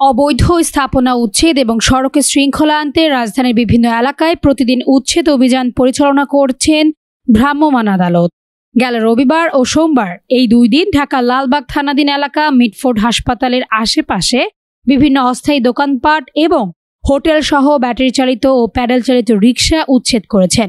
অবৈধ স্থাপনা উচ্ছেদ এবং সড়কে শৃঙ্খলা আনতে রাজধানীর বিভিন্ন এলাকায় প্রতিদিন উচ্ছেদ অভিযান পরিচালনা করছেন ভ্রাম্যমাণ আদালত। গেল রবিবার ও সোমবার এই 2 দিন ঢাকা লালবাগ থানাধীন এলাকা, মিটফোর্ড হাসপাতালের আশেপাশে বিভিন্ন অস্থায়ী দোকানপাট এবং হোটেল সহ ব্যাটারি চালিত ও প্যাডেল চালিত রিকশা উচ্ছেদ করেছেন।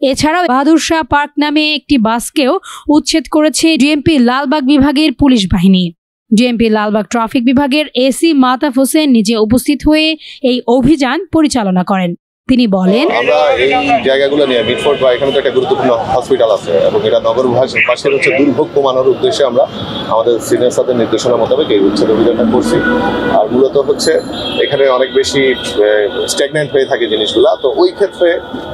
এছাড়াও বাহাদুর শাহ পার্ক নামে একটি বাসকেও উচ্ছেদ করেছে ডিএমপি লালবাগ বিভাগের পুলিশ বাহিনী। ডিএমপি লালবাগ ট্রাফিক বিভাগের এসি মাতাফ হোসেন নিজে উপস্থিত হয়ে এই অভিযান পরিচালনা করেন। তিনি বলেন, আমরা এই জায়গাগুলো নিয়ে মিটফোর্ড বা এখানে তো একটা গুরুত্বপূর্ণ হসপিটাল আছে এবং এটা নগরবাসীর হচ্ছে দুর্ভোগ কমানোর উদ্দেশ্যে আমরা আমাদের সিনিয়র স্টাফদের নির্দেশনা মোতাবেক এই উচ্ছেদ অভিযানটা করছি। আর মূলত হচ্ছে এখানে অনেক বেশি স্ট্যাগন্যান্ট হয়ে থাকে জিনিসগুলা। তো ওই ক্ষেত্রে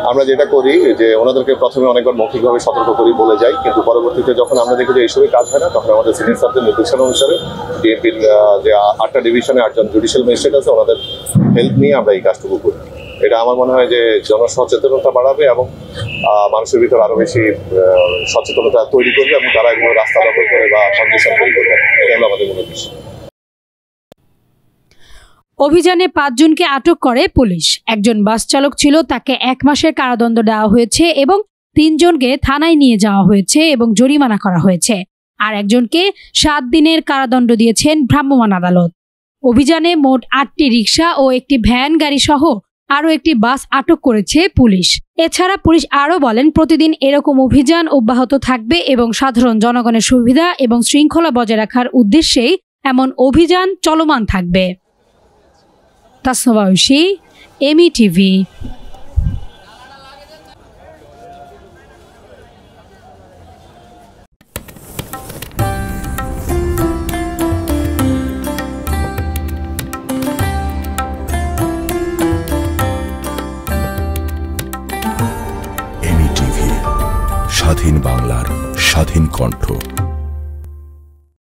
আমরা যেটা করি যে ওনাদেরকে প্রথমে অনেকবার মৌখিকভাবে সতর্ক করি, বলে যাই, কিন্তু পরবর্তীতে যখন আমরা দেখি যে এইসবই কাজ হয় না, তখন আমাদের সিনিয়র স্টাফদের নির্দেশনা অনুসারে ডিএমপির যে 8টা ডিভিশনে 8জন জুডিশিয়াল ম্যাজিস্ট্রেট আছে, ওনাদের হেল্প নিয়ে আমরা এই কাজটুকু করি। এটা আমার মনে হয় যে জনসচেতনতা বাড়াবে এবং মানুষের ভিতর আরো বেশি সচেতনতা তৈরি করবে এবং তারা এগুলো রাস্তা দখল করে বা কন্ডিশন তৈরি করবে। এটা হলো আমাদের মূল উদ্দেশ্য। অভিযানে 5 জনকে আটক করে পুলিশ। একজন বাস চালক ছিল, তাকে 1 মাসের কারাদণ্ড দেওয়া হয়েছে এবং 3 জনকে থানায় নিয়ে যাওয়া হয়েছে এবং জরিমানা করা হয়েছে। আর একজনকে 7 দিনের কারাদণ্ড দিয়েছেন ভ্রাম্যমাণ আদালত। অভিযানে মোট 8টি রিকশা ও একটি ভ্যান গাড়ি সহ আরও একটি বাস আটক করেছে পুলিশ। এছাড়া পুলিশ আরও বলেন, প্রতিদিন এরকম অভিযান অব্যাহত থাকবে এবং সাধারণ জনগণের সুবিধা এবং শৃঙ্খলা বজায় রাখার উদ্দেশ্যেই এমন অভিযান চলমান থাকবে। তাসনভা ঐশী, এমি টিভি। স্বাধীন বাংলার স্বাধীন কণ্ঠ।